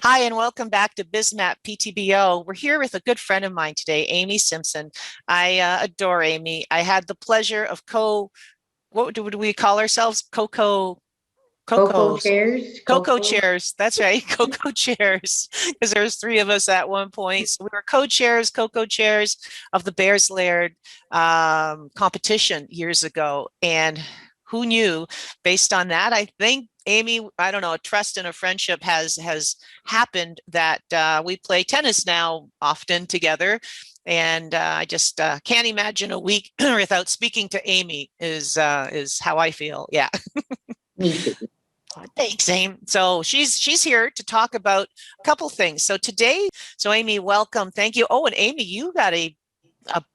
Hi, and welcome back to BizMap Ptbo. We're here with a good friend of mine today, Amy Simpson. I adore Amy. I had the pleasure of what do we call ourselves? Cocoa Coco's, chairs, Cocoa cocoa. chairs. That's right, Cocoa chairs, because there was three of us at one point. So we were co-chairs, Cocoa chairs of the Bears Laird competition years ago. And who knew? Based on that, I think Amy, I don't know, a trust and a friendship has happened that we play tennis now often together. And I just can't imagine a week without speaking to Amy is how I feel. Yeah. Me too. Thanks, Amy. So she's here to talk about a couple things. So today, so Amy, welcome. Thank you. Oh, and Amy, you got a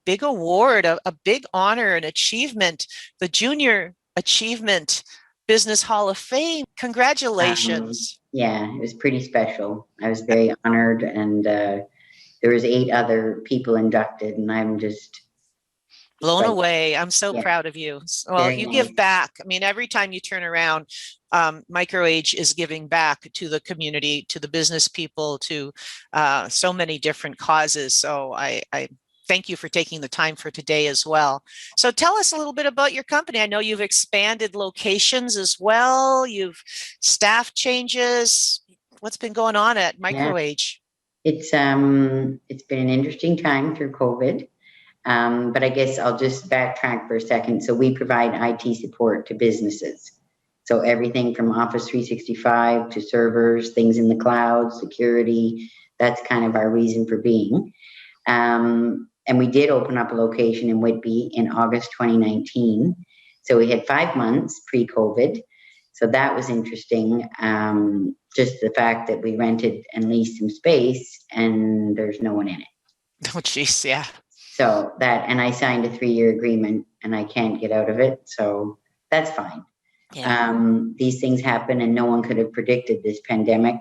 big award, a big honor, an achievement, the Junior Achievement Business Hall of Fame. Congratulations. Yeah, it was pretty special. I was very honored, and there was 8 other people inducted, and I'm just Blown like, away. I'm so yeah, proud of you. Well, very you give nice. back. I mean, every time you turn around, Microage is giving back to the community, to the business people, to so many different causes. So I thank you for taking the time for today as well. So tell us a little bit about your company. I know you've expanded locations as well. You've staff changes. What's been going on at Yeah, Microage? it's been an interesting time through COVID. But I guess I'll just backtrack for a second. So we provide IT support to businesses. So everything from Office 365 to servers, things in the cloud, security, that's kind of our reason for being. And we did open up a location in Whitby in August 2019. So we had 5 months pre-COVID. So that was interesting. Just the fact that we rented and leased some space and there's no one in it. Oh, geez, yeah. So that, and I signed a 3-year agreement and I can't get out of it. So that's fine. Yeah. These things happen and no one could have predicted this pandemic.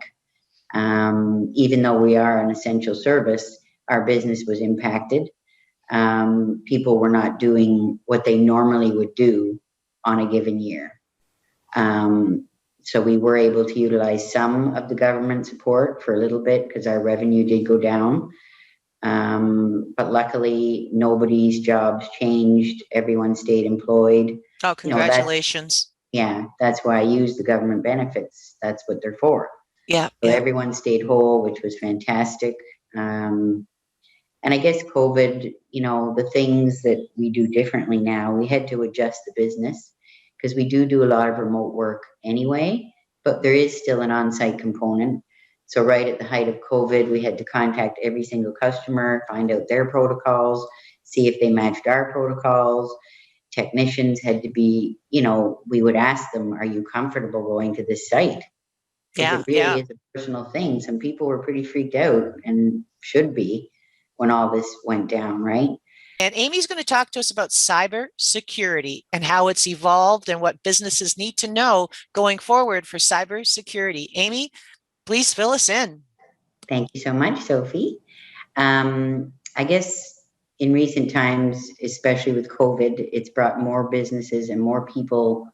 Even though we are an essential service, our business was impacted. People were not doing what they normally would do on a given year. So we were able to utilize some of the government support for a little bit because our revenue did go down. But luckily, nobody's jobs changed. Everyone stayed employed. Oh, You know, that's, congratulations. yeah, that's why I use the government benefits. That's what they're for. Yeah, So yeah. everyone stayed whole, which was fantastic. And I guess COVID, the things that we do differently now, we had to adjust the business because we do a lot of remote work anyway, but there is still an on-site component. So right at the height of COVID, we had to contact every single customer, find out their protocols, see if they matched our protocols. Technicians had to be, we would ask them, are you comfortable going to this site? Because Yeah, it really yeah. is a personal thing. Some people were pretty freaked out and should be when all this went down, right? And Amy's going to talk to us about cyber security and how it's evolved and what businesses need to know going forward for cyber security. Amy, please fill us in. Thank you so much, Sophie. I guess in recent times, especially with COVID, it's brought more businesses and more people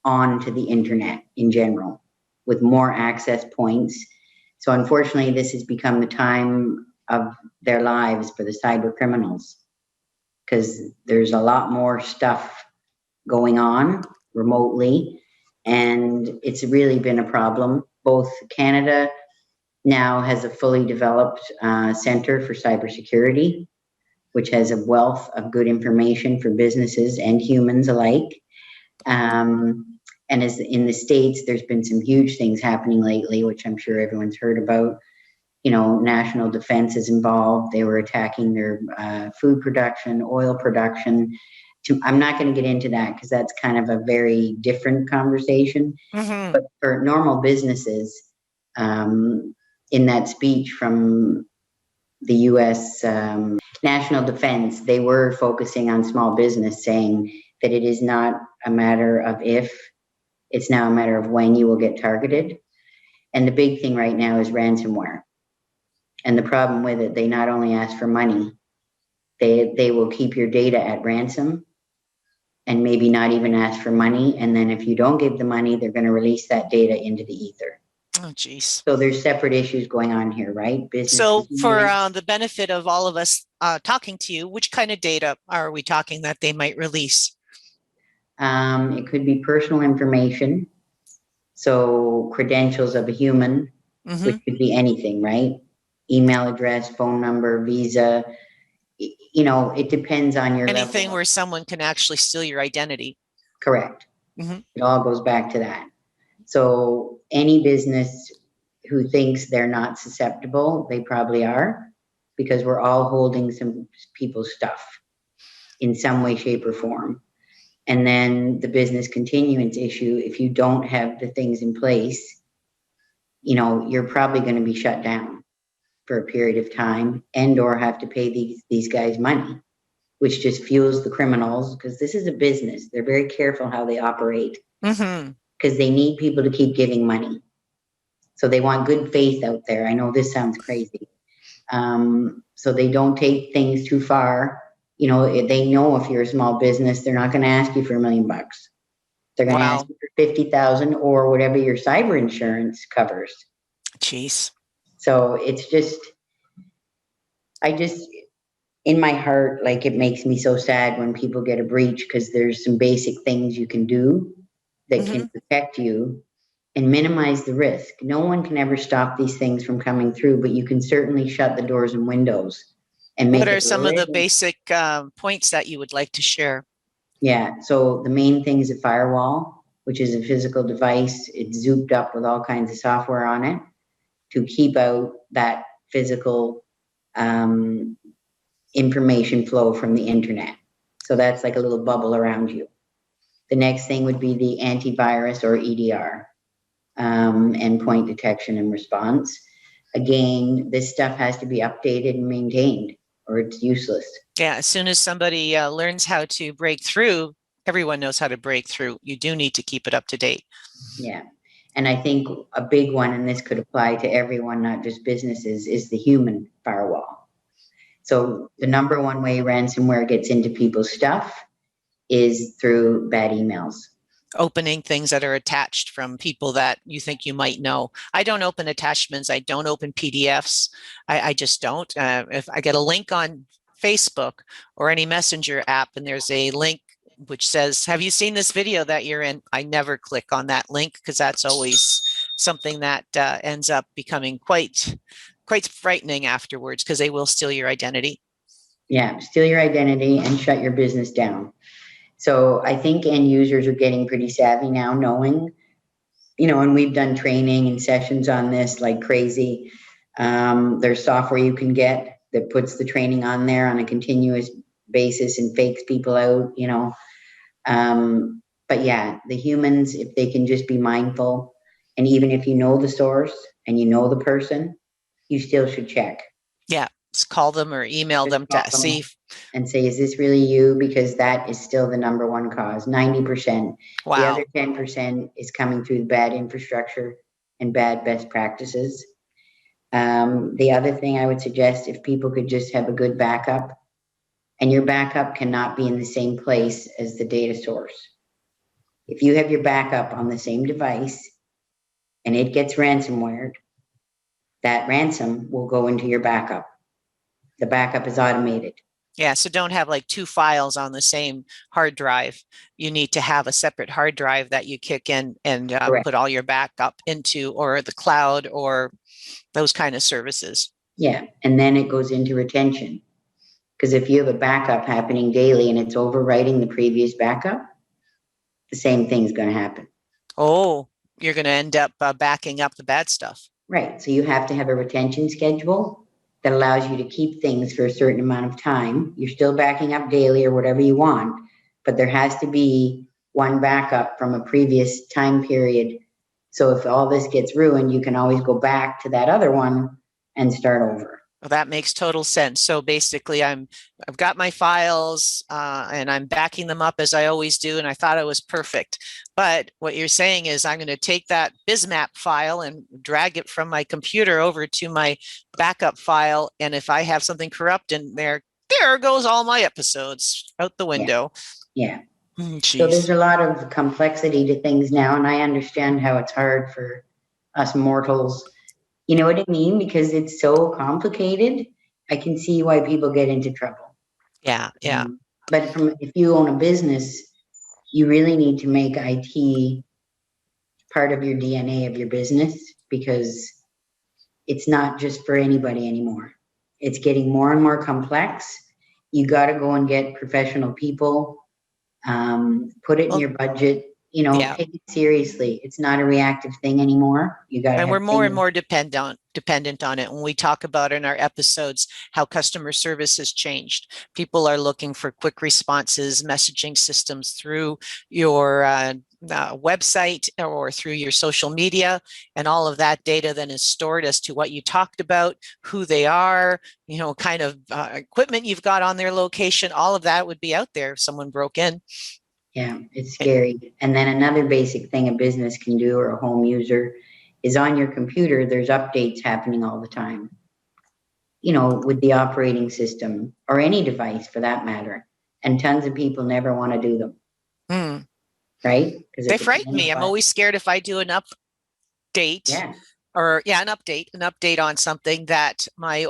onto the internet in general with more access points. So unfortunately, this has become the time of their lives for the cyber criminals because there's a lot more stuff going on remotely, and it's really been a problem. Both Canada now has a fully developed Center for Cybersecurity, which has a wealth of good information for businesses and humans alike. And as in the States, there's been some huge things happening lately, which I'm sure everyone's heard about. National defense is involved. They were attacking their food production, oil production. I'm not going to get into that because that's kind of a very different conversation. Mm-hmm. But for normal businesses, in that speech from the U.S. National Defense, they were focusing on small business, saying that it is not a matter of if, it's now a matter of when you will get targeted. And the big thing right now is ransomware. And the problem with it, they not only ask for money, they will keep your data at ransom and maybe not even ask for money. And then if you don't give the money, they're going to release that data into the ether. Oh, geez. So there's separate issues going on here, right? Business So for continuing. the benefit of all of us talking to you, which kind of data are we talking that they might release? It could be personal information, so credentials of a human, which Hmm. could be anything, right? Email address, phone number, visa. You know, it depends on your level Anything of where someone can actually steal your identity. correct. Hmm. It all goes back to that. So any business who thinks they're not susceptible, they probably are, because we're all holding some people's stuff in some way, shape, or form. And then the business continuance issue, if you don't have the things in place, you know, you're probably going to be shut down for a period of time and or have to pay these guys money, which just fuels the criminals because this is a business. They're very careful how they operate Hmm. because they need people to keep giving money. So they want good faith out there. I know this sounds crazy. So they don't take things too far. You know, they know if you're a small business, they're not going to ask you for $1 million. They're going to ask Wow. you for 50,000 or whatever your cyber insurance covers. Jeez. So it's just, I just, in my heart, like it makes me so sad when people get a breach because there's some basic things you can do that Hmm. can protect you and minimize the risk. No one can ever stop these things from coming through, but you can certainly shut the doors and windows and What make are it a some of the little, basic points that you would like to share? yeah. So the main thing is a firewall, which is a physical device. It's zooped up with all kinds of software on it to keep out that physical um, information flow from the internet. So that's like a little bubble around you. The next thing would be the antivirus or EDR, endpoint detection and response. Again, this stuff has to be updated and maintained or it's useless. Yeah, as soon as somebody learns how to break through, everyone knows how to break through. You do need to keep it up to date. Yeah. And I think a big one, and this could apply to everyone, not just businesses, is the human firewall. So the number one way ransomware gets into people's stuff is through bad emails. Opening things that are attached from people that you think you might know. I don't open attachments. I don't open PDFs. I just don't. If I get a link on Facebook or any messenger app and there's a link which says, have you seen this video that you're in? I never click on that link because that's always something that ends up becoming quite frightening afterwards because they will steal your identity. Yeah, steal your identity and shut your business down. So I think end users are getting pretty savvy now, knowing, you know, and we've done training and sessions on this like crazy. There's software you can get that puts the training on there on a continuous basis and fakes people out, you know. But yeah, the humans, if they can just be mindful, and even if you know the source and you know the person, you still should check. Yeah, just call them or email Just them call to them see. and say, is this really you? Because that is still the number one cause, 90%. The other Wow. 10% is coming through bad infrastructure and bad best practices. The other thing I would suggest, if people could just have a good backup, and your backup cannot be in the same place as the data source. If you have your backup on the same device and it gets ransomware, that ransom will go into your backup. The backup is automated. Yeah, so don't have like two files on the same hard drive. You need to have a separate hard drive that you kick in and Correct. put all your backup into, or the cloud, or those kind of services. Yeah. And then it goes into retention. Because if you have a backup happening daily and it's overwriting the previous backup, the same thing's going to happen. Oh, you're going to end up backing up the bad stuff. Right. So you have to have a retention schedule that allows you to keep things for a certain amount of time. You're still backing up daily or whatever you want, but there has to be one backup from a previous time period. So if all this gets ruined, you can always go back to that other one and start over. Well, that makes total sense. So basically, I've got my files and I'm backing them up as I always do, and I thought it was perfect. But what you're saying is I'm going to take that Bismap file and drag it from my computer over to my backup file, and if I have something corrupt in there, there goes all my episodes out the Yeah. window. Yeah. So there's Jeez. a lot of complexity to things now, and I understand how it's hard for us mortals. You know what I mean? Because it's so complicated. I can see why people get into trouble. Yeah, yeah. But if you own a business, you really need to make IT part of your DNA of your business, because it's not just for anybody anymore. It's getting more and more complex. You got to go and get professional people, put it in Well, your budget, yeah. take it seriously. It's not a reactive thing anymore. You got to And we're have more and things. more dependent on it. When we talk about in our episodes how customer service has changed, people are looking for quick responses, messaging systems through your website or through your social media, and all of that data then is stored as to what you talked about, who they are, kind of equipment you've got on their location. All of that would be out there if someone broke in. Yeah, it's scary. And then another basic thing a business can do, or a home user, is on your computer, there's updates happening all the time, with the operating system or any device for that matter. And tons of people never want to do them, Mm. right? Because They it's a pain frighten in the me. I'm butt. always scared if I do an update Yeah, an update on something that my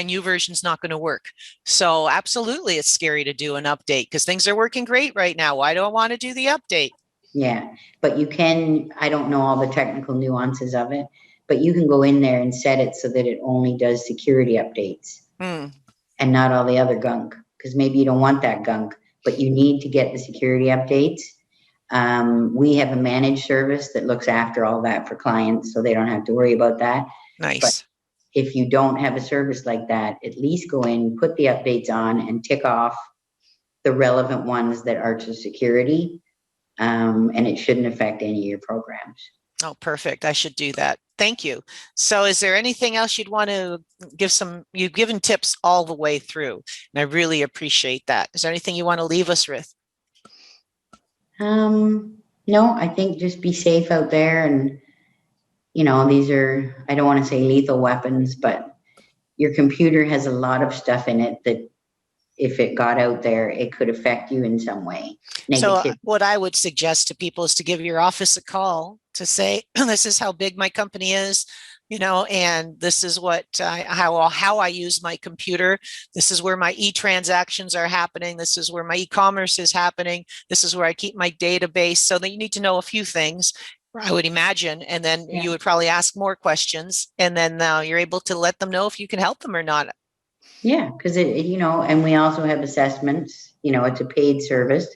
new version's not going to work. So absolutely, it's scary to do an update because things are working great right now. Why do I want to do the update? yeah. But you can, I don't know all the technical nuances of it, but you can go in there and set it so that it only does security updates Hmm. and not all the other gunk. Because maybe you don't want that gunk, but you need to get the security updates. We have a managed service that looks after all that for clients, so they don't have to worry about that. But Nice. if you don't have a service like that, at least go in, put the updates on, and tick off the relevant ones that are to security, and it shouldn't affect any of your programs. Oh, perfect. I should do that. Thank you. So is there anything else you'd want to you've given tips all the way through, and I really appreciate that. Is there anything you want to leave us with? No, I think just be safe out there. And, these are, I don't want to say lethal weapons, but your computer has a lot of stuff in it that if it got out there, it could affect you in some way, So negative. what I would suggest to people is to give your office a call to say, this is how big my company is, and this is how I use my computer. This is where my e-transactions are happening. This is where my e-commerce is happening. This is where I keep my database. So that you need to know a few things, I would imagine, and then Yeah. you would probably ask more questions, and then you're able to let them know if you can help them or not. Yeah, because and we also have assessments. It's a paid service,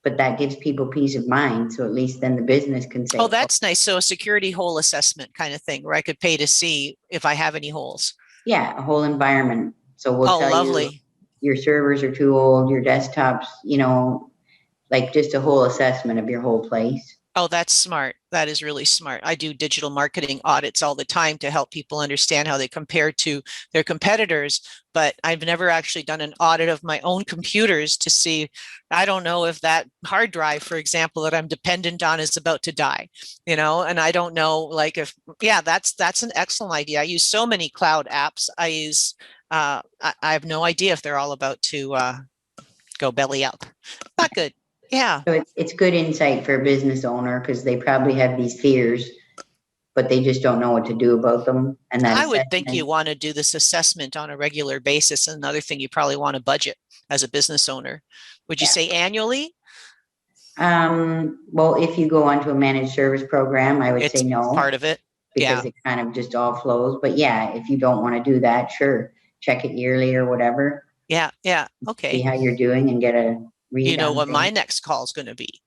but that gives people peace of mind. So at least then the business can Oh, say, oh, that's nice. So a security hole assessment kind of thing where I could pay to see if I have any holes. yeah, a whole environment. So we'll Oh, tell you lovely. your servers are too old, your desktops, like just a whole assessment of your whole place. Oh, that's smart. That is really smart. I do digital marketing audits all the time to help people understand how they compare to their competitors, but I've never actually done an audit of my own computers to see. I don't know if that hard drive, for example, that I'm dependent on is about to die, and I don't know, like if, yeah, that's an excellent idea. I use so many cloud apps. I have no idea if they're all about to go belly up. Not good. Yeah. So it's good insight for a business owner, because they probably have these fears, but they just don't know what to do about them. And that I would think you assessment. want to do this assessment on a regular basis. Another thing you probably want to budget as a business owner. Would you Yeah. say annually? Well, if you go onto a managed service program, I would say It's part no, of it. because Yeah. it kind of just all flows. But yeah, if you don't want to do that, sure, check it yearly or whatever, Yeah. Yeah. see Okay. how you're doing and get a You read know on what my things. next call is going to be.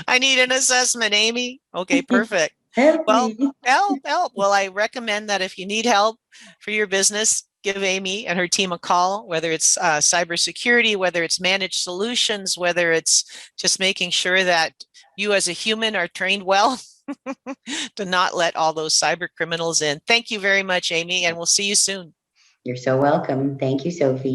I need an assessment, Amy. Okay, perfect. Help Well, me. help. Well, I recommend that if you need help for your business, give Amy and her team a call, whether it's cybersecurity, whether it's managed solutions, whether it's just making sure that you as a human are trained well to not let all those cyber criminals in. Thank you very much, Amy, and we'll see you soon. You're so welcome. Thank you, Sophie.